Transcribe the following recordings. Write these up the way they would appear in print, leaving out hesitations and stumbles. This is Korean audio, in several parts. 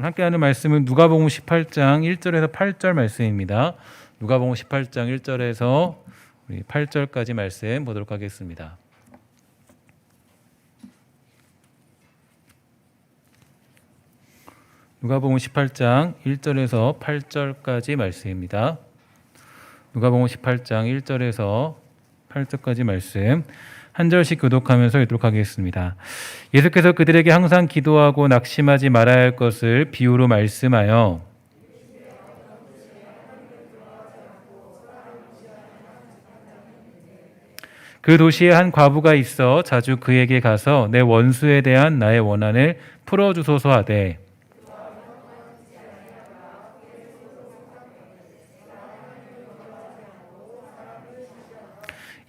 함께 하는 말씀은 누가복음 18장 1절에서 8절 말씀입니다. 누가복음 18장 1절에서 8절까지 말씀 보도록 하겠습니다. 누가복음 18장 1절에서 8절까지 말씀입니다. 누가복음 18장 1절에서 8절까지 말씀 한 절씩 교독하면서 읽도록 하겠습니다. 예수께서 그들에게 항상 기도하고 낙심하지 말아야 할 것을 비유로 말씀하여 그 도시에 한 과부가 있어 자주 그에게 가서 내 원수에 대한 나의 원한을 풀어주소서 하되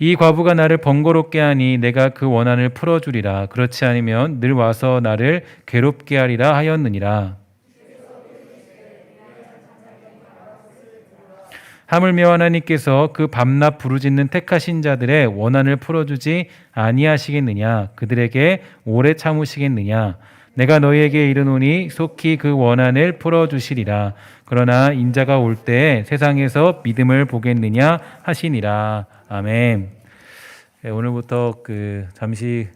이 과부가 나를 번거롭게 하니 내가 그 원한을 풀어주리라. 그렇지 않으면 늘 와서 나를 괴롭게 하리라 하였느니라. 하물며 하나님께서 그 밤낮 부르짖는 택하신 자들의 원한을 풀어주지 아니하시겠느냐. 그들에게 오래 참으시겠느냐. 내가 너희에게 이르노니 속히 그 원한을 풀어주시리라. 그러나 인자가 올 때에 세상에서 믿음을 보겠느냐 하시니라. 아멘. 네, 오늘부터 잠시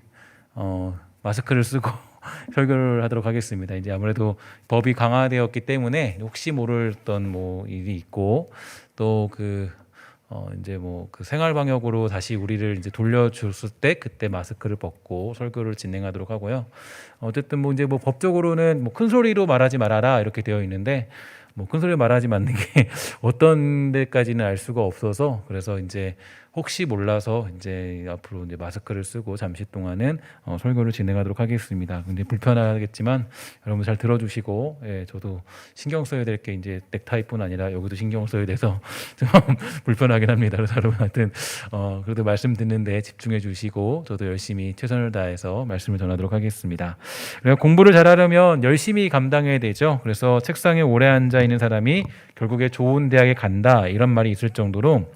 마스크를 쓰고 설교를 하도록 하겠습니다. 이제 아무래도 법이 강화되었기 때문에 혹시 모를 어떤 일이 있고 또 이제 생활 방역으로 다시 우리를 이제 돌려줬을 때 그때 마스크를 벗고 설교를 진행하도록 하고요. 어쨌든 이제 법적으로는 큰 소리로 말하지 말아라 이렇게 되어 있는데 큰 소리로 말하지 않는 게 어떤 데까지는 알 수가 없어서 그래서 이제 혹시 몰라서 이제 앞으로 이제 마스크를 쓰고 잠시 동안은 설교를 진행하도록 하겠습니다. 근데 불편하겠지만 여러분 잘 들어주시고, 예, 저도 신경 써야 될 게 이제 넥타이뿐 아니라 여기도 신경 써야 돼서 좀 불편하긴 합니다. 그래서 여러분 하여튼 그래도 말씀 듣는데 집중해 주시고 저도 열심히 최선을 다해서 말씀을 전하도록 하겠습니다. 공부를 잘하려면 열심히 감당해야 되죠. 그래서 책상에 오래 앉아 있는 사람이 결국에 좋은 대학에 간다 이런 말이 있을 정도로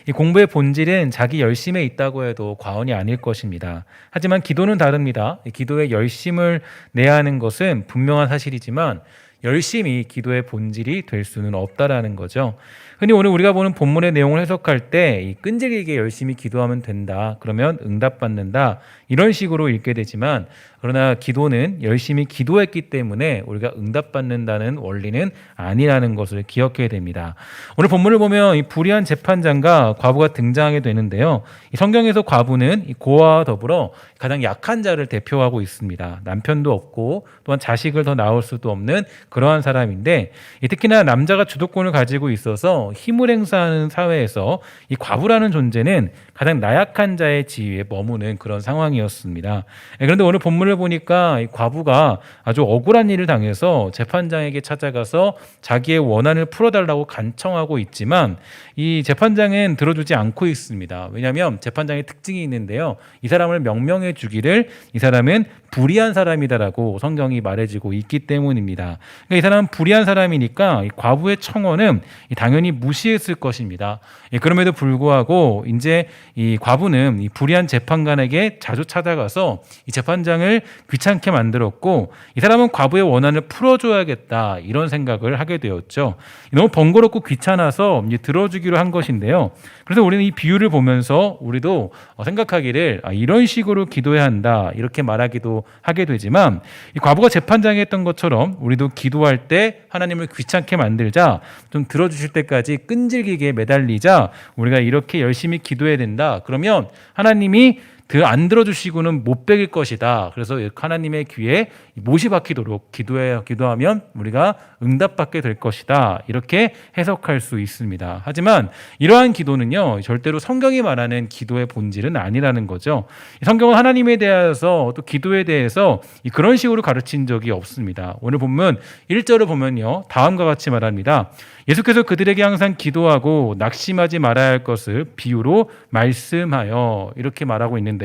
이 공부의 본질은 자기 열심에 있다고 해도 과언이 아닐 것입니다. 하지만 기도는 다릅니다. 기도에 열심을 내야 하는 것은 분명한 사실이지만 열심히 기도의 본질이 될 수는 없다라는 거죠. 흔히 오늘 우리가 보는 본문의 내용을 해석할 때 이 끈질기게 열심히 기도하면 된다. 그러면 응답받는다. 이런 식으로 읽게 되지만 그러나 기도는 열심히 기도했기 때문에 우리가 응답받는다는 원리는 아니라는 것을 기억해야 됩니다. 오늘 본문을 보면 이 불의한 재판장과 과부가 등장하게 되는데요. 이 성경에서 과부는 이 고아와 더불어 가장 약한 자를 대표하고 있습니다. 남편도 없고 또한 자식을 더 낳을 수도 없는 그러한 사람인데 특히나 남자가 주도권을 가지고 있어서 힘을 행사하는 사회에서 이 과부라는 존재는 가장 나약한 자의 지위에 머무는 그런 상황이었습니다. 그런데 오늘 본문을 보니까 이 과부가 아주 억울한 일을 당해서 재판장에게 찾아가서 자기의 원한을 풀어달라고 간청하고 있지만 이 재판장은 들어주지 않고 있습니다. 왜냐하면 재판장의 특징이 있는데요. 이 사람을 명명해 주기를 이 사람은 불의한 사람이다라고 성경이 말해주고 있기 때문입니다. 그러니까 이 사람은 불의한 사람이니까 이 과부의 청원은 당연히 무시했을 것입니다. 그럼에도 불구하고 이제 이 과부는 이 불의한 재판관에게 자주 찾아가서 이 재판장을 귀찮게 만들었고 이 사람은 과부의 원한을 풀어줘야겠다 이런 생각을 하게 되었죠. 너무 번거롭고 귀찮아서 이제 들어주기로 한 것인데요. 그래서 우리는 이 비유를 보면서 우리도 생각하기를 이런 식으로 기도해야 한다 이렇게 말하기도 하게 되지만 이 과부가 재판장이 했던 것처럼 우리도 기도할 때 하나님을 귀찮게 만들자 좀 들어주실 때까지 끈질기게 매달리자 우리가 이렇게 열심히 기도해야 된다. 그러면 하나님이 안 들어주시고는 못 베길 것이다. 그래서 하나님의 귀에 못이 박히도록 기도하면 우리가 응답받게 될 것이다. 이렇게 해석할 수 있습니다. 하지만 이러한 기도는요, 절대로 성경이 말하는 기도의 본질은 아니라는 거죠. 성경은 하나님에 대해서 또 기도에 대해서 그런 식으로 가르친 적이 없습니다. 오늘 본문 1절을 보면요, 다음과 같이 말합니다. 예수께서 그들에게 항상 기도하고 낙심하지 말아야 할 것을 비유로 말씀하여 이렇게 말하고 있는데요.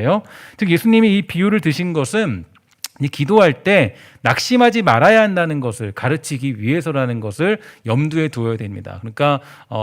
즉 예수님이 이 비유를 드신 것은 이 기도할 때 낙심하지 말아야 한다는 것을 가르치기 위해서라는 것을 염두에 두어야 됩니다. 그러니까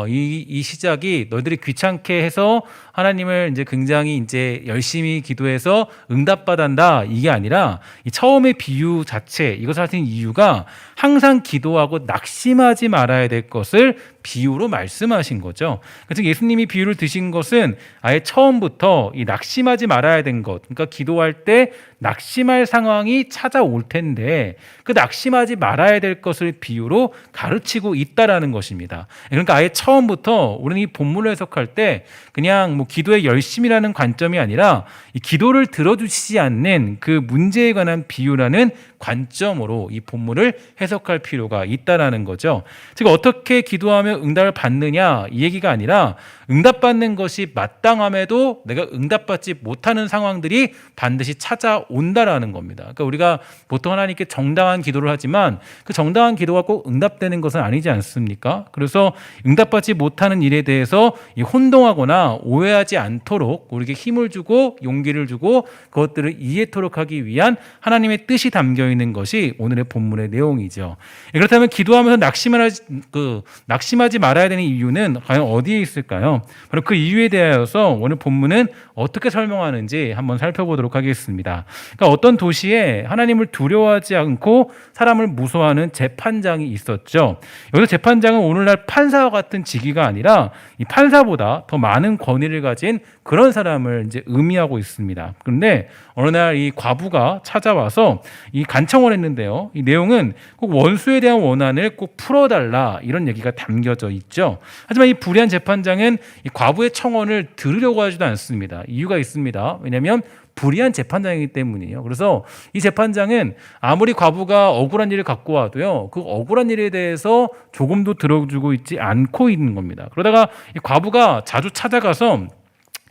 이 시작이 너희들이 귀찮게 해서 하나님을 이제 굉장히 이제 열심히 기도해서 응답받았다 이게 아니라 이 처음의 비유 자체 이것을 하신 이유가 항상 기도하고 낙심하지 말아야 될 것을 비유로 말씀하신 거죠. 그래서 예수님이 비유를 드신 것은 아예 처음부터 이 낙심하지 말아야 된 것, 그러니까 기도할 때 낙심할 상황이 찾아올 텐데 그 낙심하지 말아야 될 것을 비유로 가르치고 있다라는 것입니다. 그러니까 아예 처음부터 우리는 이 본문을 해석할 때 그냥 뭐 기도의 열심이라는 관점이 아니라 이 기도를 들어주시지 않는 그 문제에 관한 비유라는 관점으로 이 본문을 해석할 필요가 있다라는 거죠. 즉 어떻게 기도하면 응답을 받느냐 이 얘기가 아니라 응답받는 것이 마땅함에도 내가 응답받지 못하는 상황들이 반드시 찾아온다라는 겁니다. 그러니까 우리가 보통 하나님께 정당한 기도를 하지만 그 정당한 기도가 꼭 응답되는 것은 아니지 않습니까? 그래서 응답받지 못하는 일에 대해서 혼동하거나 오해하지 않도록 우리에게 힘을 주고 용기를 주고 그것들을 이해토록 하기 위한 하나님의 뜻이 담겨 있는 것이 오늘의 본문의 내용이죠. 그렇다면 기도하면서 낙심하지 말아야 되는 이유는 과연 어디에 있을까요? 바로 그 이유에 대하여서 오늘 본문은 어떻게 설명하는지 한번 살펴보도록 하겠습니다. 그러니까 어떤 도시에 하나님을 두려워하지 않고 사람을 무서워하는 재판장이 있었죠. 여기서 재판장은 오늘날 판사와 같은 직위가 아니라 이 판사보다 더 많은 권위를 가진 그런 사람을 이제 의미하고 있습니다. 그런데 어느 날 이 과부가 찾아와서 이 간청을 했는데요. 이 내용은 꼭 원수에 대한 원한을 꼭 풀어달라 이런 얘기가 담겨져 있죠. 하지만 이 불의한 재판장은 이 과부의 청원을 들으려고 하지도 않습니다. 이유가 있습니다. 왜냐하면 불의한 재판장이기 때문이에요. 그래서 이 재판장은 아무리 과부가 억울한 일을 갖고 와도요, 그 억울한 일에 대해서 조금도 들어주고 있지 않고 있는 겁니다. 그러다가 이 과부가 자주 찾아가서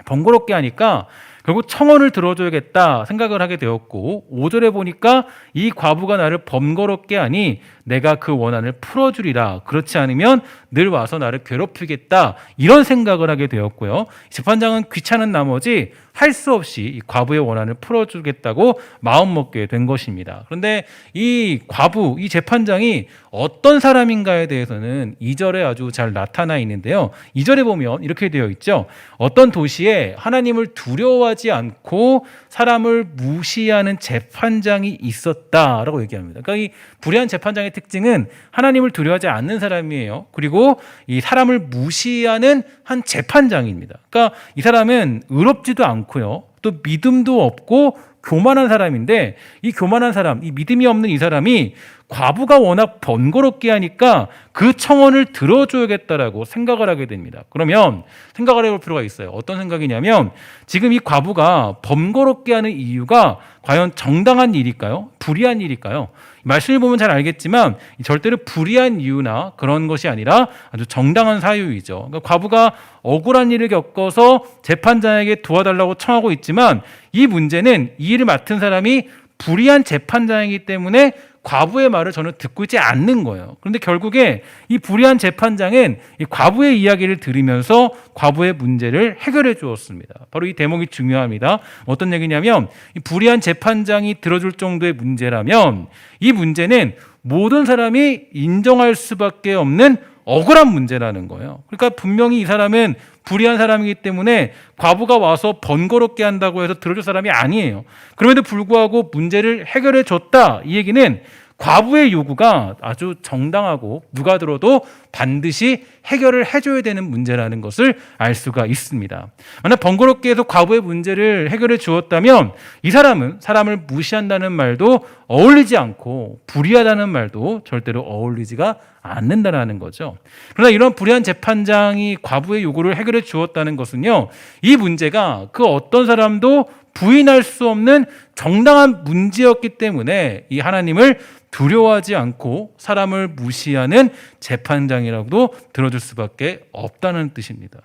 번거롭게 하니까 결국 청원을 들어줘야겠다 생각을 하게 되었고 5절에 보니까 이 과부가 나를 번거롭게 하니 내가 그 원한을 풀어주리라. 그렇지 않으면 늘 와서 나를 괴롭히겠다. 이런 생각을 하게 되었고요. 재판장은 귀찮은 나머지 할 수 없이 이 과부의 원한을 풀어주겠다고 마음먹게 된 것입니다. 그런데 이 과부, 이 재판장이 어떤 사람인가에 대해서는 2절에 아주 잘 나타나 있는데요. 2절에 보면 이렇게 되어 있죠. 어떤 도시에 하나님을 두려워하지 않고 사람을 무시하는 재판장이 있었다라고 얘기합니다. 그러니까 이 불의한 재판장의 특징은 하나님을 두려워하지 않는 사람이에요. 그리고 이 사람을 무시하는 한 재판장입니다. 그러니까 이 사람은 의롭지도 않고요. 또 믿음도 없고 교만한 사람인데 이 교만한 사람, 이 믿음이 없는 이 사람이 과부가 워낙 번거롭게 하니까 그 청원을 들어줘야겠다라고 생각을 하게 됩니다. 그러면 생각을 해볼 필요가 있어요. 어떤 생각이냐면 지금 이 과부가 번거롭게 하는 이유가 과연 정당한 일일까요? 불의한 일일까요? 말씀을 보면 잘 알겠지만 절대로 불의한 이유나 그런 것이 아니라 아주 정당한 사유이죠. 그러니까 과부가 억울한 일을 겪어서 재판장에게 도와달라고 청하고 있지만 이 문제는 이 일을 맡은 사람이 불의한 재판장이기 때문에 과부의 말을 저는 듣고 있지 않는 거예요. 그런데 결국에 이 불의한 재판장은 이 과부의 이야기를 들으면서 과부의 문제를 해결해 주었습니다. 바로 이 대목이 중요합니다. 어떤 얘기냐면 이 불의한 재판장이 들어줄 정도의 문제라면 이 문제는 모든 사람이 인정할 수밖에 없는 억울한 문제라는 거예요. 그러니까 분명히 이 사람은 불의한 사람이기 때문에 과부가 와서 번거롭게 한다고 해서 들어줄 사람이 아니에요. 그럼에도 불구하고 문제를 해결해 줬다. 이 얘기는 과부의 요구가 아주 정당하고 누가 들어도 반드시 해결을 해줘야 되는 문제라는 것을 알 수가 있습니다. 만약 번거롭게 해서 과부의 문제를 해결해 주었다면 이 사람은 사람을 무시한다는 말도 어울리지 않고 불의하다는 말도 절대로 어울리지가 않는다라는 거죠. 그러나 이런 불의한 재판장이 과부의 요구를 해결해 주었다는 것은요, 이 문제가 그 어떤 사람도 부인할 수 없는 정당한 문제였기 때문에 이 하나님을 두려워하지 않고 사람을 무시하는 재판장이라고도 들어줄 수밖에 없다는 뜻입니다.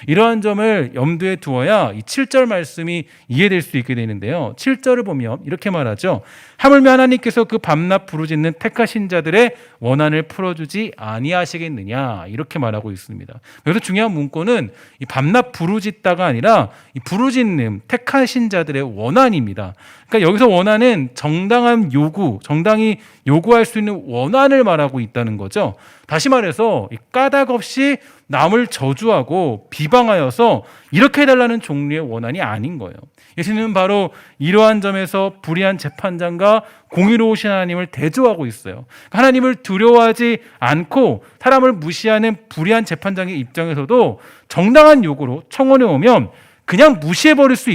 이러한 점을 염두에 두어야 이 7절 말씀이 이해될 수 있게 되는데요. 7절을 보면 이렇게 말하죠. 하물며 하나님께서 그 밤낮 부르짖는 택하신 자들의 원한을 풀어주지 아니하시겠느냐, 이렇게 말하고 있습니다. 여기서 중요한 문구는 이 밤낮 부르짖다가 아니라 이 부르짖는 택하신 자들의 원한입니다. 그러니까 여기서 원한은 정당한 요구, 정당히 요구할 수 있는 원한을 말하고 있다는 거죠. 다시 말해서 까닭 없이 남을 저주하고 비방하여서 이렇게 해달라는 종류의 원한이 아닌 거예요. 예수님은 바로 이러한 점에서 불의한 재판장과 공의로우신 하나님을 대조하고 있어요. 하나님을 두려워하지 않고 사람을 무시하는 불의한 재판장의 입장에서도 정당한 요구로 청원해 오면 그냥 무시해버릴 수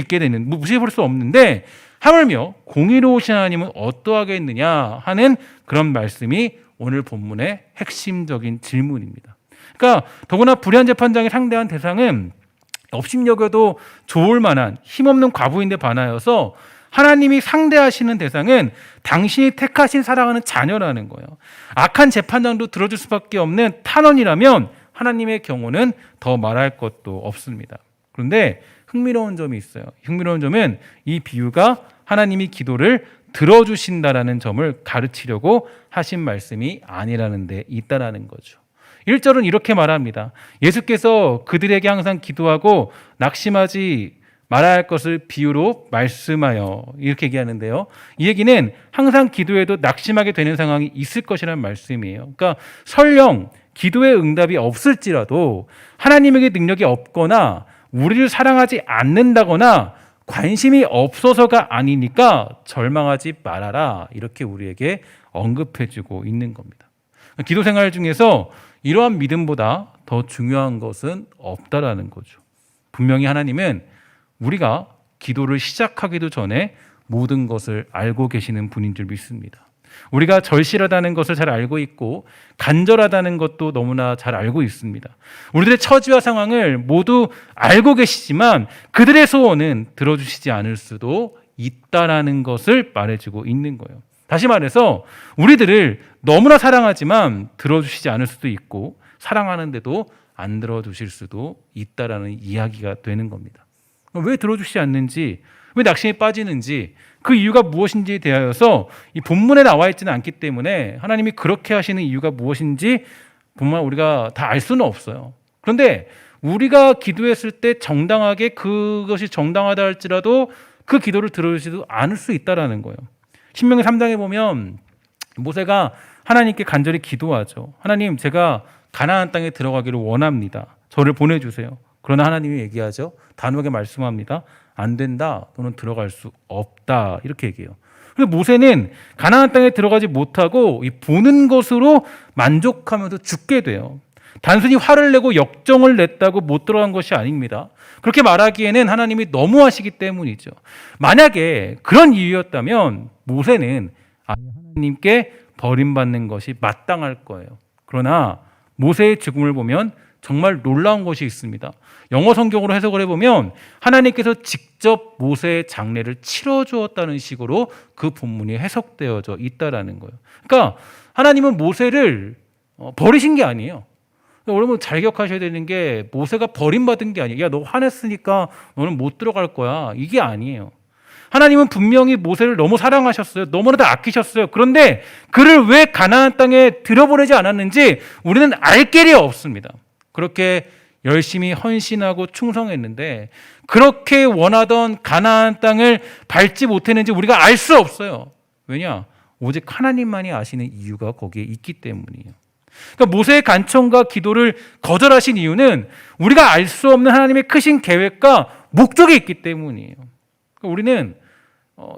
없는데, 하물며 공의로우신 하나님은 어떠하겠느냐 하는 그런 말씀이 오늘 본문의 핵심적인 질문입니다. 그러니까 더구나 불의한 재판장이 상대한 대상은 업심여겨도 좋을 만한 힘없는 과부인데 반하여서 하나님이 상대하시는 대상은 당신이 택하신 사랑하는 자녀라는 거예요. 악한 재판장도 들어줄 수밖에 없는 탄원이라면 하나님의 경우는 더 말할 것도 없습니다. 그런데 흥미로운 점이 있어요. 흥미로운 점은 이 비유가 하나님이 기도를 들어주신다라는 점을 가르치려고 하신 말씀이 아니라는 데 있다라는 거죠. 1절은 이렇게 말합니다. 예수께서 그들에게 항상 기도하고 낙심하지 말아야 할 것을 비유로 말씀하여, 이렇게 얘기하는데요. 이 얘기는 항상 기도해도 낙심하게 되는 상황이 있을 것이라는 말씀이에요. 그러니까 설령 기도의 응답이 없을지라도 하나님에게 능력이 없거나 우리를 사랑하지 않는다거나 관심이 없어서가 아니니까 절망하지 말아라, 이렇게 우리에게 언급해주고 있는 겁니다. 기도 생활 중에서 이러한 믿음보다 더 중요한 것은 없다라는 거죠. 분명히 하나님은 우리가 기도를 시작하기도 전에 모든 것을 알고 계시는 분인 줄 믿습니다. 우리가 절실하다는 것을 잘 알고 있고 간절하다는 것도 너무나 잘 알고 있습니다. 우리들의 처지와 상황을 모두 알고 계시지만 그들의 소원은 들어주시지 않을 수도 있다라는 것을 말해주고 있는 거예요. 다시 말해서 우리들을 너무나 사랑하지만 들어주시지 않을 수도 있고 사랑하는데도 안 들어주실 수도 있다라는 이야기가 되는 겁니다. 왜 들어주시지 않는지, 왜 낙심에 빠지는지, 그 이유가 무엇인지에 대하여서 이 본문에 나와 있지는 않기 때문에 하나님이 그렇게 하시는 이유가 무엇인지 정말 우리가 다 알 수는 없어요. 그런데 우리가 기도했을 때 정당하게 그것이 정당하다 할지라도 그 기도를 들어주지도 않을 수 있다라는 거예요. 신명기 3장에 보면 모세가 하나님께 간절히 기도하죠. 하나님, 제가 가나안 땅에 들어가기를 원합니다. 저를 보내주세요. 그러나 하나님이 얘기하죠. 단호하게 말씀합니다. 안 된다. 너는 들어갈 수 없다. 이렇게 얘기해요. 그래서 모세는 가나안 땅에 들어가지 못하고 이 보는 것으로 만족하면서 죽게 돼요. 단순히 화를 내고 역정을 냈다고 못 들어간 것이 아닙니다. 그렇게 말하기에는 하나님이 너무하시기 때문이죠. 만약에 그런 이유였다면 모세는 하나님께 버림받는 것이 마땅할 거예요. 그러나 모세의 죽음을 보면 정말 놀라운 것이 있습니다. 영어 성경으로 해석을 해보면 하나님께서 직접 모세의 장례를 치러주었다는 식으로 그 본문이 해석되어져 있다라는 거예요. 그러니까 하나님은 모세를 버리신 게 아니에요. 여러분 잘 기억하셔야 되는 게 모세가 버림받은 게 아니에요. 야, 너 화냈으니까 너는 못 들어갈 거야. 이게 아니에요. 하나님은 분명히 모세를 너무 사랑하셨어요. 너무나도 아끼셨어요. 그런데 그를 왜 가나안 땅에 들여보내지 않았는지 우리는 알 길이 없습니다. 그렇게 열심히 헌신하고 충성했는데 그렇게 원하던 가나안 땅을 밟지 못했는지 우리가 알 수 없어요. 왜냐? 오직 하나님만이 아시는 이유가 거기에 있기 때문이에요. 그러니까 모세의 간청과 기도를 거절하신 이유는 우리가 알 수 없는 하나님의 크신 계획과 목적이 있기 때문이에요. 그러니까 우리는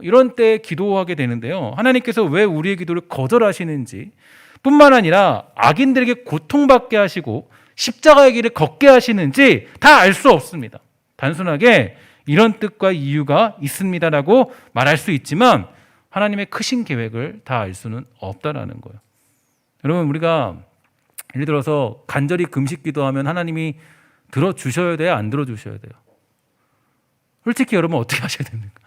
이런 때에 기도하게 되는데요. 하나님께서 왜 우리의 기도를 거절하시는지 뿐만 아니라 악인들에게 고통받게 하시고 십자가의 길을 걷게 하시는지 다 알 수 없습니다. 단순하게 이런 뜻과 이유가 있습니다라고 말할 수 있지만 하나님의 크신 계획을 다 알 수는 없다라는 거예요. 여러분, 우리가 예를 들어서 간절히 금식 기도하면 하나님이 들어주셔야 돼요? 안 들어주셔야 돼요? 솔직히 여러분 어떻게 하셔야 됩니까?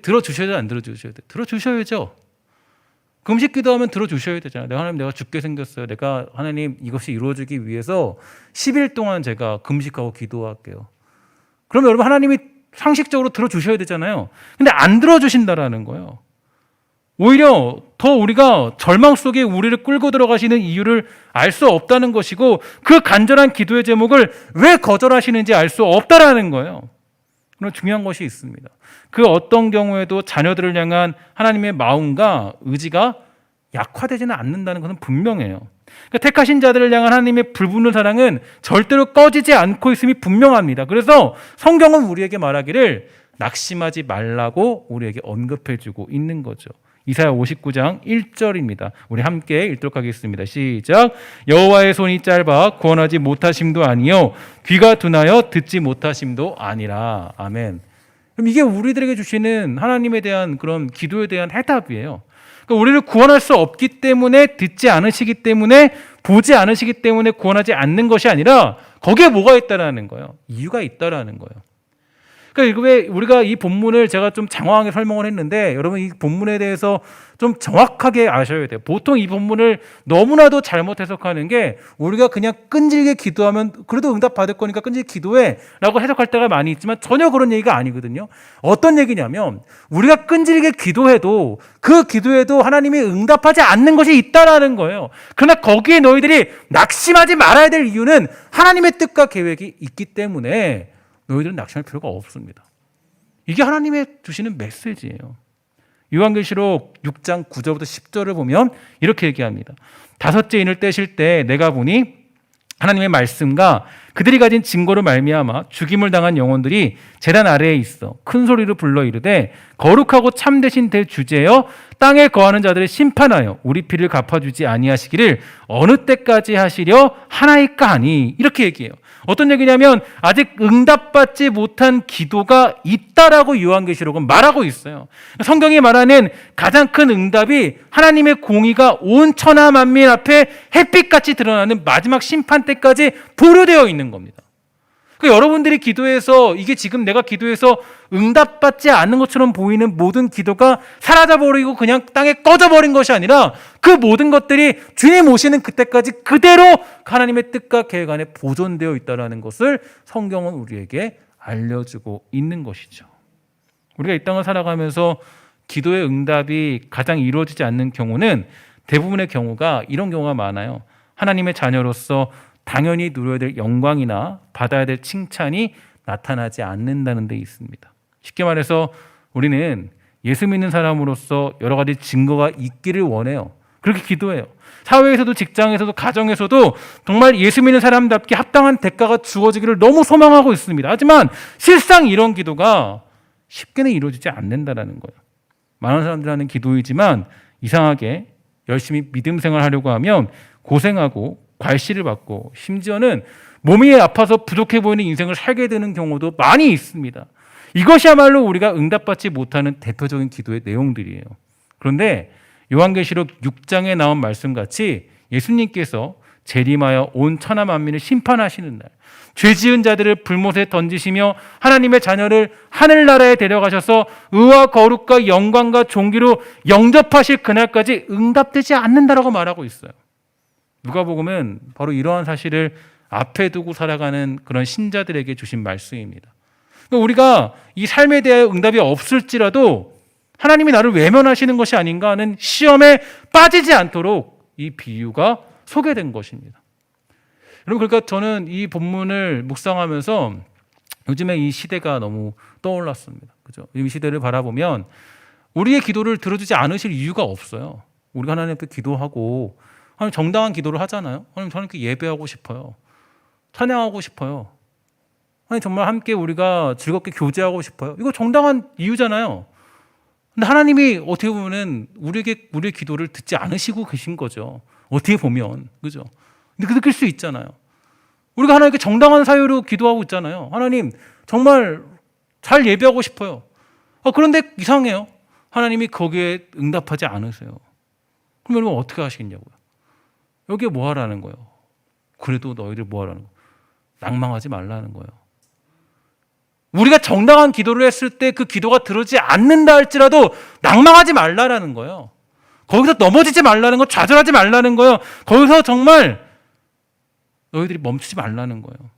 들어주셔야 돼요? 안 들어주셔야 돼요? 들어주셔야죠. 금식 기도하면 들어주셔야 되잖아요. 하나님, 내가 죽게 생겼어요. 내가 하나님 이것이 이루어지기 위해서 10일 동안 제가 금식하고 기도할게요. 그러면 여러분 하나님이 상식적으로 들어주셔야 되잖아요. 근데 안 들어주신다라는 거예요. 오히려 더 우리가 절망 속에 우리를 끌고 들어가시는 이유를 알 수 없다는 것이고, 그 간절한 기도의 제목을 왜 거절하시는지 알 수 없다라는 거예요. 그런 중요한 것이 있습니다. 그 어떤 경우에도 자녀들을 향한 하나님의 마음과 의지가 약화되지는 않는다는 것은 분명해요. 그러니까 택하신 자들을 향한 하나님의 불붙는 사랑은 절대로 꺼지지 않고 있음이 분명합니다. 그래서 성경은 우리에게 말하기를 낙심하지 말라고 우리에게 언급해주고 있는 거죠. 이사야 59장 1절입니다. 우리 함께 읽도록 하겠습니다. 시작. 여호와의 손이 짧아 구원하지 못하심도 아니요 귀가 둔하여 듣지 못하심도 아니라. 아멘. 그럼 이게 우리들에게 주시는 하나님에 대한 그런 기도에 대한 해답이에요. 그러니까 우리를 구원할 수 없기 때문에, 듣지 않으시기 때문에, 보지 않으시기 때문에 구원하지 않는 것이 아니라 거기에 뭐가 있다라는 거예요. 이유가 있다라는 거예요. 그러니까 왜 우리가 이 본문을 제가 좀 장황하게 설명을 했는데, 여러분 이 본문에 대해서 좀 정확하게 아셔야 돼요. 보통 이 본문을 너무나도 잘못 해석하는 게, 우리가 그냥 끈질게 기도하면 그래도 응답 받을 거니까 끈질게 기도해 라고 해석할 때가 많이 있지만 전혀 그런 얘기가 아니거든요. 어떤 얘기냐면, 우리가 끈질게 기도해도 그 기도에도 하나님이 응답하지 않는 것이 있다라는 거예요. 그러나 거기에 너희들이 낙심하지 말아야 될 이유는 하나님의 뜻과 계획이 있기 때문에 너희들은 낙심할 필요가 없습니다. 이게 하나님의 주시는 메시지예요. 요한계시록 6장 9절부터 10절을 보면 이렇게 얘기합니다. 다섯째 인을 떼실 때 내가 보니 하나님의 말씀과 그들이 가진 증거로 말미암아 죽임을 당한 영혼들이 제단 아래에 있어 큰 소리로 불러 이르되 거룩하고 참되신 대주제여 땅에 거하는 자들을 심판하여 우리 피를 갚아주지 아니하시기를 어느 때까지 하시려 하나이까 하니. 이렇게 얘기해요. 어떤 얘기냐면 아직 응답받지 못한 기도가 있다라고 요한계시록은 말하고 있어요. 성경이 말하는 가장 큰 응답이 하나님의 공의가 온 천하 만민 앞에 햇빛같이 드러나는 마지막 심판 때까지 보류되어 있는 겁니다. 그러니까 여러분들이 기도해서, 이게 지금 내가 기도해서 응답받지 않는 것처럼 보이는 모든 기도가 사라져버리고 그냥 땅에 꺼져버린 것이 아니라, 그 모든 것들이 주님 오시는 그때까지 그대로 하나님의 뜻과 계획 안에 보존되어 있다는 것을 성경은 우리에게 알려주고 있는 것이죠. 우리가 이 땅을 살아가면서 기도의 응답이 가장 이루어지지 않는 경우는, 대부분의 경우가 이런 경우가 많아요. 하나님의 자녀로서 당연히 누려야 될 영광이나 받아야 될 칭찬이 나타나지 않는다는 데 있습니다. 쉽게 말해서 우리는 예수 믿는 사람으로서 여러 가지 증거가 있기를 원해요. 그렇게 기도해요. 사회에서도 직장에서도 가정에서도 정말 예수 믿는 사람답게 합당한 대가가 주어지기를 너무 소망하고 있습니다. 하지만 실상 이런 기도가 쉽게는 이루어지지 않는다는 거예요. 많은 사람들이 하는 기도이지만 이상하게 열심히 믿음 생활하려고 하면 고생하고 괄시를 받고 심지어는 몸이 아파서 부족해 보이는 인생을 살게 되는 경우도 많이 있습니다. 이것이야말로 우리가 응답받지 못하는 대표적인 기도의 내용들이에요. 그런데 요한계시록 6장에 나온 말씀같이 예수님께서 재림하여 온 천하 만민을 심판하시는 날, 죄 지은 자들을 불못에 던지시며 하나님의 자녀를 하늘나라에 데려가셔서 의와 거룩과 영광과 존귀로 영접하실 그날까지 응답되지 않는다라고 말하고 있어요. 누가복음은 바로 이러한 사실을 앞에 두고 살아가는 그런 신자들에게 주신 말씀입니다. 우리가 이 삶에 대해 응답이 없을지라도 하나님이 나를 외면하시는 것이 아닌가 하는 시험에 빠지지 않도록 이 비유가 소개된 것입니다. 여러분, 그러니까 저는 이 본문을 묵상하면서 요즘에 이 시대가 너무 떠올랐습니다. 그죠? 이 시대를 바라보면 우리의 기도를 들어주지 않으실 이유가 없어요. 우리가 하나님 앞에 기도하고 하나님 정당한 기도를 하잖아요. 하나님 저는 이렇게 예배하고 싶어요. 찬양하고 싶어요. 하나님 정말 함께 우리가 즐겁게 교제하고 싶어요. 이거 정당한 이유잖아요. 근데 하나님이 어떻게 보면은 우리의 기도를 듣지 않으시고 계신 거죠. 어떻게 보면. 그죠? 근데 느낄 수 있잖아요. 우리가 하나님께 정당한 사유로 기도하고 있잖아요. 하나님 정말 잘 예배하고 싶어요. 그런데 이상해요. 하나님이 거기에 응답하지 않으세요. 그럼 여러분 어떻게 하시겠냐고요. 여기에 뭐 하라는 거예요? 그래도 너희들 뭐 하라는 거예요? 낭망하지 말라는 거예요. 우리가 정당한 기도를 했을 때 그 기도가 들어지지 않는다 할지라도 낭망하지 말라라는 거예요. 거기서 넘어지지 말라는 거, 좌절하지 말라는 거예요. 거기서 정말 너희들이 멈추지 말라는 거예요.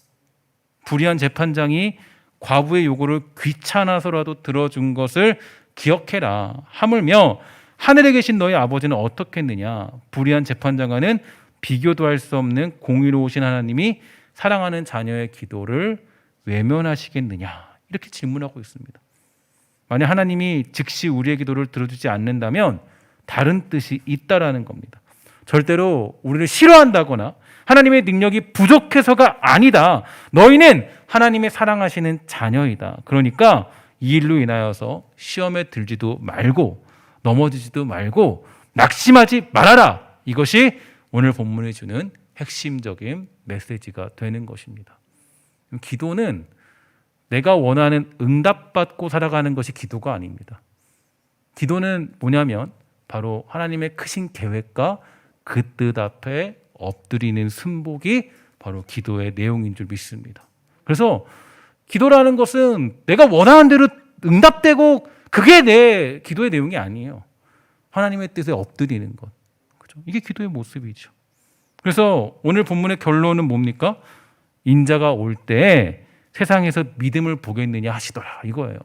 불의한 재판장이 과부의 요구를 귀찮아서라도 들어준 것을 기억해라. 하물며 하늘에 계신 너희 아버지는 어떻겠느냐? 불의한 재판장과는 비교도 할 수 없는 공의로우신 하나님이 사랑하는 자녀의 기도를 외면하시겠느냐? 이렇게 질문하고 있습니다. 만약 하나님이 즉시 우리의 기도를 들어주지 않는다면 다른 뜻이 있다라는 겁니다. 절대로 우리를 싫어한다거나 하나님의 능력이 부족해서가 아니다. 너희는 하나님의 사랑하시는 자녀이다. 그러니까 이 일로 인하여서 시험에 들지도 말고 넘어지지도 말고 낙심하지 말아라. 이것이 오늘 본문이 주는 핵심적인 메시지가 되는 것입니다. 기도는 내가 원하는 응답받고 살아가는 것이 기도가 아닙니다. 기도는 뭐냐면 바로 하나님의 크신 계획과 그 뜻 앞에 엎드리는 순복이 바로 기도의 내용인 줄 믿습니다. 그래서 기도라는 것은 내가 원하는 대로 응답되고 그게 내 기도의 내용이 아니에요. 하나님의 뜻에 엎드리는 것. 그렇죠? 이게 기도의 모습이죠. 그래서 오늘 본문의 결론은 뭡니까? 인자가 올 때 세상에서 믿음을 보겠느냐 하시더라. 이거예요.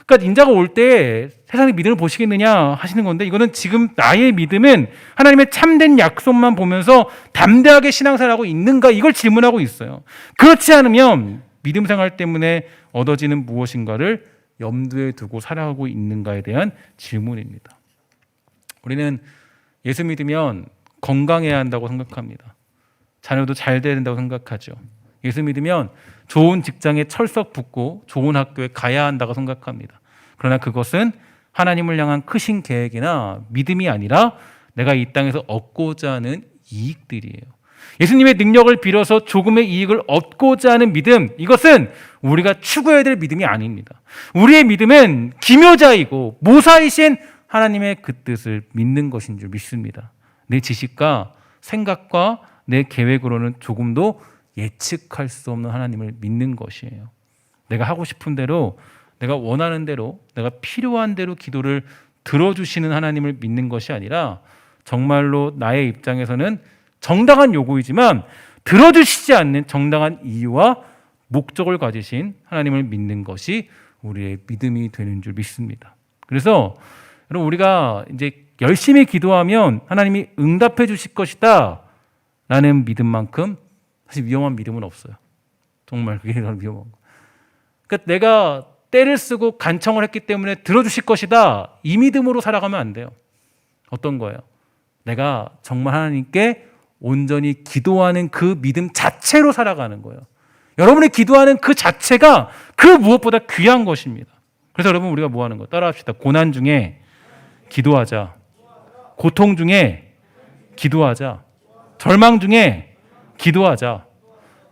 그러니까 인자가 올 때 세상의 믿음을 보시겠느냐 하시는 건데 이거는 지금 나의 믿음은 하나님의 참된 약속만 보면서 담대하게 신앙생활하고 있는가 이걸 질문하고 있어요. 그렇지 않으면 믿음 생활 때문에 얻어지는 무엇인가를 염두에 두고 살아가고 있는가에 대한 질문입니다. 우리는 예수 믿으면 건강해야 한다고 생각합니다. 자녀도 잘 돼야 된다고 생각하죠. 예수 믿으면 좋은 직장에 철석 붙고 좋은 학교에 가야 한다고 생각합니다. 그러나 그것은 하나님을 향한 크신 계획이나 믿음이 아니라 내가 이 땅에서 얻고자 하는 이익들이에요. 예수님의 능력을 빌어서 조금의 이익을 얻고자 하는 믿음, 이것은 우리가 추구해야 될 믿음이 아닙니다. 우리의 믿음은 기묘자이고 모사이신 하나님의 그 뜻을 믿는 것인 줄 믿습니다. 내 지식과 생각과 내 계획으로는 조금도 예측할 수 없는 하나님을 믿는 것이에요. 내가 하고 싶은 대로, 내가 원하는 대로, 내가 필요한 대로 기도를 들어주시는 하나님을 믿는 것이 아니라 정말로 나의 입장에서는 정당한 요구이지만 들어주시지 않는 정당한 이유와 목적을 가지신 하나님을 믿는 것이 우리의 믿음이 되는 줄 믿습니다. 그래서 여러분 우리가 이제 열심히 기도하면 하나님이 응답해 주실 것이다 라는 믿음만큼 사실 위험한 믿음은 없어요. 정말 그게 위험한 거. 그러니까 내가 때를 쓰고 간청을 했기 때문에 들어주실 것이다 이 믿음으로 살아가면 안 돼요. 어떤 거예요? 내가 정말 하나님께 온전히 기도하는 그 믿음 자체로 살아가는 거예요. 여러분이 기도하는 그 자체가 그 무엇보다 귀한 것입니다. 그래서 여러분 우리가 뭐 하는 거예요? 따라합시다. 고난 중에 기도하자. 고통 중에 기도하자. 절망 중에 기도하자.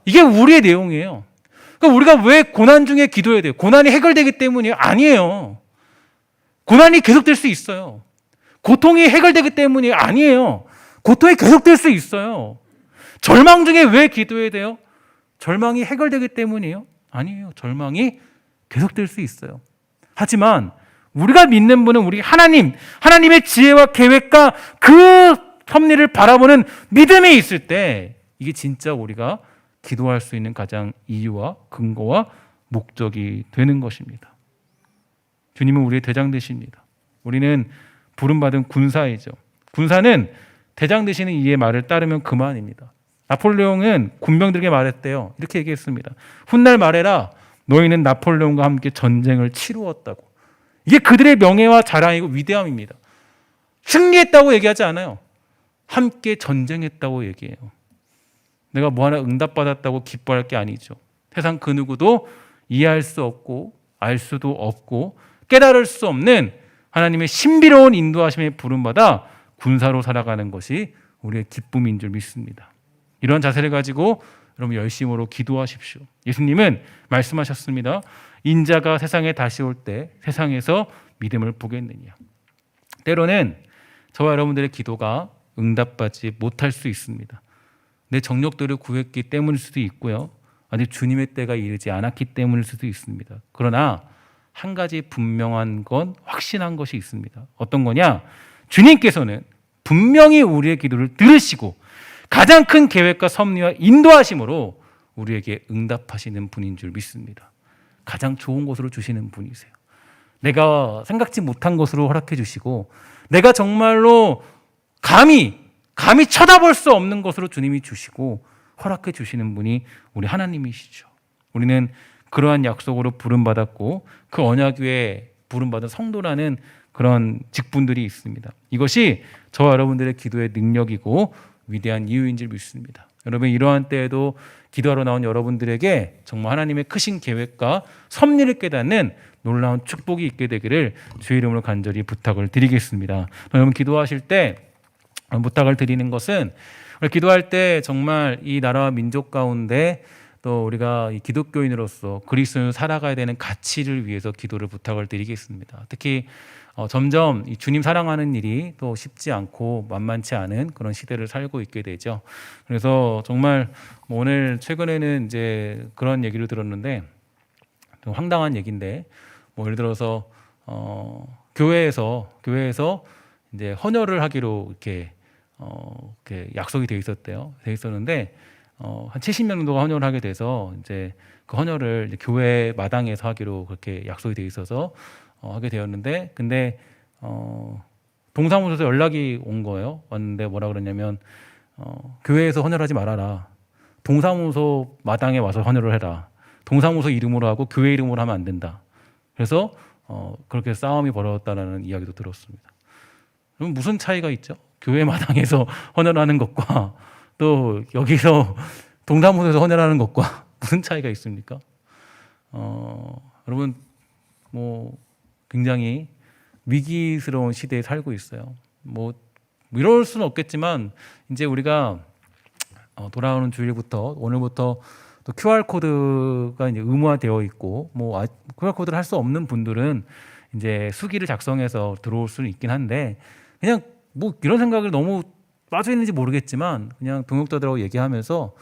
이게 우리의 내용이에요. 그러니까 우리가 왜 고난 중에 기도해야 돼요? 고난이 해결되기 때문이에요? 아니에요. 고난이 계속될 수 있어요. 고통이 해결되기 때문이 아니에요. 고통이 계속될 수 있어요. 절망 중에 왜 기도해야 돼요? 절망이 해결되기 때문이에요? 아니에요. 절망이 계속될 수 있어요. 하지만 우리가 믿는 분은 우리 하나님의 지혜와 계획과 그 섭리를 바라보는 믿음이 있을 때 이게 진짜 우리가 기도할 수 있는 가장 이유와 근거와 목적이 되는 것입니다. 주님은 우리의 대장 되십니다. 우리는 부름받은 군사이죠. 군사는 대장 되시는 이의 말을 따르면 그만입니다. 나폴레옹은 군병들에게 말했대요. 이렇게 얘기했습니다. 훗날 말해라. 너희는 나폴레옹과 함께 전쟁을 치루었다고. 이게 그들의 명예와 자랑이고 위대함입니다. 승리했다고 얘기하지 않아요. 함께 전쟁했다고 얘기해요. 내가 뭐 하나 응답받았다고 기뻐할 게 아니죠. 세상 그 누구도 이해할 수 없고 알 수도 없고 깨달을 수 없는 하나님의 신비로운 인도하심에 부름받아 군사로 살아가는 것이 우리의 기쁨인 줄 믿습니다. 이러한 자세를 가지고 여러분 열심으로 기도하십시오. 예수님은 말씀하셨습니다. 인자가 세상에 다시 올 때 세상에서 믿음을 보겠느냐. 때로는 저와 여러분들의 기도가 응답받지 못할 수 있습니다. 내 정력대로 구했기 때문일 수도 있고요. 아직 주님의 때가 이르지 않았기 때문일 수도 있습니다. 그러나 한 가지 분명한 건 확신한 것이 있습니다. 어떤 거냐? 주님께서는 분명히 우리의 기도를 들으시고 가장 큰 계획과 섭리와 인도하심으로 우리에게 응답하시는 분인 줄 믿습니다. 가장 좋은 곳으로 주시는 분이세요. 내가 생각지 못한 것으로 허락해 주시고 내가 정말로 감히 쳐다볼 수 없는 것으로 주님이 주시고 허락해 주시는 분이 우리 하나님이시죠. 우리는 그러한 약속으로 부름받았고 그 언약 위에 부름받은 성도라는 그런 직분들이 있습니다. 이것이 저와 여러분들의 기도의 능력이고 위대한 이유인 줄 믿습니다. 여러분 이러한 때에도 기도하러 나온 여러분들에게 정말 하나님의 크신 계획과 섭리를 깨닫는 놀라운 축복이 있게 되기를 주의 이름으로 간절히 부탁을 드리겠습니다. 여러분 기도하실 때 부탁을 드리는 것은 기도할 때 정말 이 나라와 민족 가운데 또 우리가 이 기독교인으로서 그리스도인으로 살아가야 되는 가치를 위해서 기도를 부탁을 드리겠습니다. 특히 점점 이 주님 사랑하는 일이 또 쉽지 않고 만만치 않은 그런 시대를 살고 있게 되죠. 그래서 정말 오늘 최근에는 이제 그런 얘기를 들었는데 좀 황당한 얘기인데 예를 들어서 교회에서 이제 헌혈을 하기로 이렇게 약속이 돼 있었대요. 돼 있었는데 한 70명 정도가 헌혈을 하게 돼서 이제 그 헌혈을 이제 교회 마당에서 하기로 그렇게 약속이 돼 있어서 하게 되었는데 근데 동사무소에서 연락이 온 거예요. 왔는데 뭐라 그러냐면 교회에서 헌혈하지 말아라. 동사무소 마당에 와서 헌혈을 해라. 동사무소 이름으로 하고 교회 이름으로 하면 안 된다. 그래서 그렇게 싸움이 벌어졌다는 이야기도 들었습니다. 그럼 무슨 차이가 있죠? 교회 마당에서 헌혈하는 것과 또 여기서 동사무소에서 헌혈하는 것과 무슨 차이가 있습니까? 여러분 뭐 굉장히 위기스러운 시대에 살고 있어요. 뭐 이럴 수는 없겠지만 이제 우리가 돌아오는 주일부터 오늘부터 또 QR 코드가 이제 의무화되어 있고 뭐 QR 코드를 할 수 없는 분들은 이제 수기를 작성해서 들어올 수는 있긴 한데 그냥 뭐 이런 생각을 너무 빠져 있는지 모르겠지만 그냥 동역자들하고 얘기하면서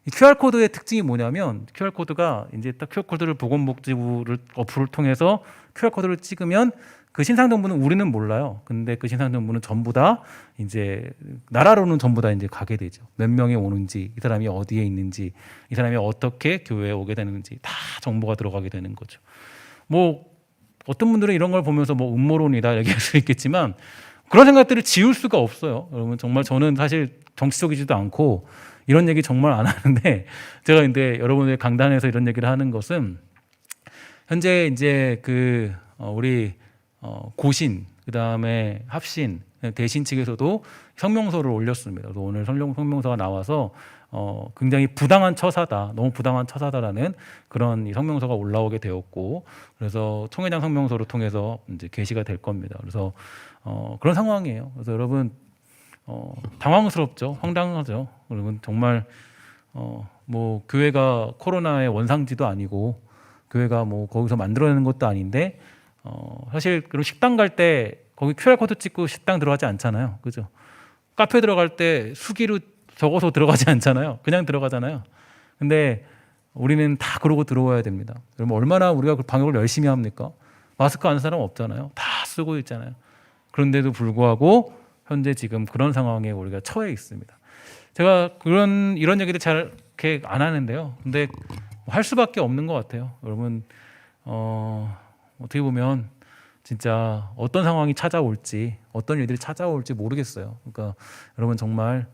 이 QR 코드의 특징이 뭐냐면 QR 코드가 이제 딱 QR 코드를 보건복지부를 어플을 통해서 QR 코드를 찍으면 그 신상 정보는 우리는 몰라요. 근데 그 신상 정보는 전부 다 이제 나라로는 전부 다 이제 가게 되죠. 몇 명이 오는지, 이 사람이 어디에 있는지, 이 사람이 어떻게 교회에 오게 되는지 다 정보가 들어가게 되는 거죠. 뭐 어떤 분들은 이런 걸 보면서 뭐 음모론이다 얘기할 수 있겠지만 그런 생각들을 지울 수가 없어요. 여러분 정말 저는 사실 정치적이지도 않고 이런 얘기 정말 안 하는데 제가 근데 여러분의 강단에서 이런 얘기를 하는 것은 현재 이제 우리 고신 그다음에 합신 대신 측에서도 성명서를 올렸습니다. 그래서 오늘 성명서가 나와서 굉장히 부당한 처사다, 너무 부당한 처사다라는 그런 이 성명서가 올라오게 되었고, 그래서 총회장 성명서를 통해서 이제 게시가 될 겁니다. 그래서 그런 상황이에요. 그래서 여러분 당황스럽죠, 황당하죠. 여러분 정말 뭐 교회가 코로나의 원상지도 아니고 교회가 뭐 거기서 만들어내는 것도 아닌데 사실 그럼 식당 갈 때 거기 QR 코드 찍고 식당 들어가지 않잖아요, 그죠? 카페 들어갈 때 수기로 적어서 들어가지 않잖아요. 그냥 들어가잖아요. 근데 우리는 다 그러고 들어와야 됩니다. 그러면 얼마나 우리가 방역을 열심히 합니까? 마스크 안 쓰는 사람 없잖아요. 다 쓰고 있잖아요. 그런데도 불구하고 현재 지금 그런 상황에 우리가 처해 있습니다. 제가 이런 얘기들 잘 이렇게 안 하는데요. 근데 할 수밖에 없는 것 같아요. 여러분 어떻게 보면 진짜 어떤 상황이 찾아올지 어떤 일들이 찾아올지 모르겠어요. 그러니까 여러분 정말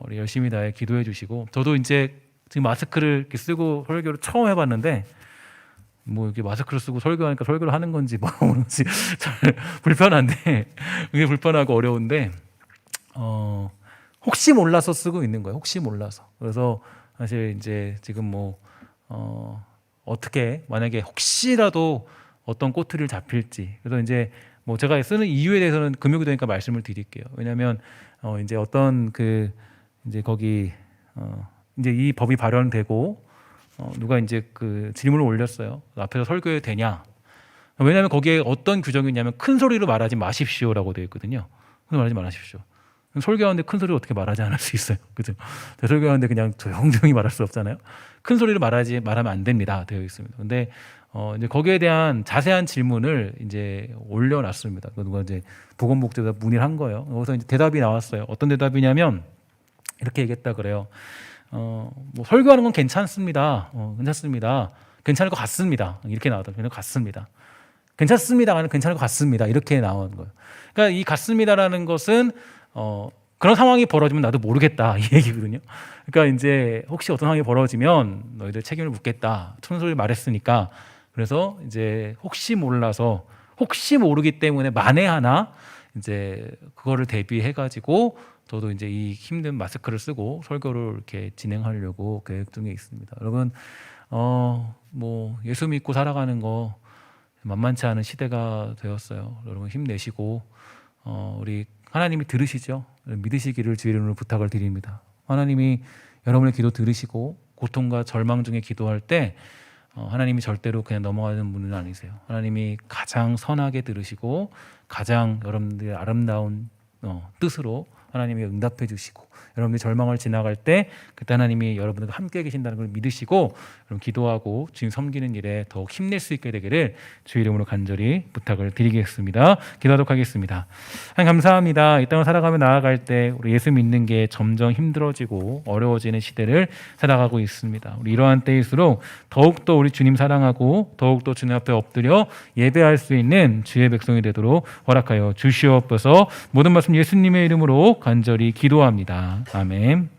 우리 열심히 다해 기도해 주시고 저도 이제 지금 마스크를 이렇게 쓰고 설교를 처음 해봤는데 뭐 이렇게 마스크를 쓰고 설교하니까 설교를 하는 건지 뭐는지 잘 불편한데 그게 불편하고 어려운데 혹시 몰라서 쓰고 있는 거예요. 혹시 몰라서. 그래서 사실 이제 지금 뭐 어떻게 만약에 혹시라도 어떤 꼬투리를 잡힐지 그래서 이제 뭐 제가 쓰는 이유에 대해서는 금요기도니까 말씀을 드릴게요. 왜냐하면 이제 어떤 이제 거기 이제 이 법이 발효되고 누가 이제 질문을 올렸어요. 앞에서 설교해도 되냐? 왜냐하면 거기에 어떤 규정이 있냐면 큰 소리로 말하지 마십시오라고 되어 있거든요. 큰 소리 말하지 마십시오. 설교하는데 큰 소리로 어떻게 말하지 않을 수 있어요, 그죠? 설교하는데 그냥 조용조용히 말할 수 없잖아요. 큰 소리로 말하면 안 됩니다 되어 있습니다. 근데 이제 거기에 대한 자세한 질문을 이제 올려놨습니다. 누가 이제 보건복지부에다 문의를 한 거예요. 거기서 이제 대답이 나왔어요. 어떤 대답이냐면 이렇게 얘기했다 그래요. 뭐 설교하는 건 괜찮습니다. 괜찮습니다. 괜찮을 것 같습니다. 이렇게 나왔다. 그냥 같습니다. 괜찮습니다는 괜찮을 것 같습니다. 이렇게 나온 거예요. 그러니까 이 같습니다라는 것은 그런 상황이 벌어지면 나도 모르겠다 이 얘기거든요. 그러니까 이제 혹시 어떤 상황이 벌어지면 너희들 책임을 묻겠다. 순소리 말했으니까. 그래서 이제 혹시 몰라서 혹시 모르기 때문에 만에 하나 이제 그거를 대비해 가지고 저도 이제 이 힘든 마스크를 쓰고 설교를 이렇게 진행하려고 계획 중에 있습니다. 여러분 뭐 예수 믿고 살아가는 거 만만치 않은 시대가 되었어요. 여러분 힘내시고 우리 하나님이 들으시죠? 믿으시기를 주의 이름으로 부탁을 드립니다. 하나님이 여러분의 기도 들으시고 고통과 절망 중에 기도할 때 하나님이 절대로 그냥 넘어가는 분은 아니세요. 하나님이 가장 선하게 들으시고 가장 여러분들의 아름다운 뜻으로 하나님이 응답해 주시고 여러분들이 절망을 지나갈 때 그때 하나님이 여러분들과 함께 계신다는 걸 믿으시고 여러분 기도하고 주님 섬기는 일에 더욱 힘낼 수 있게 되기를 주의 이름으로 간절히 부탁을 드리겠습니다. 기도하도록 하겠습니다. 하나님 감사합니다. 이 땅을 살아가며 나아갈 때 우리 예수 믿는 게 점점 힘들어지고 어려워지는 시대를 살아가고 있습니다. 우리 이러한 때일수록 더욱더 우리 주님 사랑하고 더욱더 주님 앞에 엎드려 예배할 수 있는 주의 백성이 되도록 허락하여 주시옵소서. 모든 말씀 예수님의 이름으로 간절히 기도합니다. 아멘.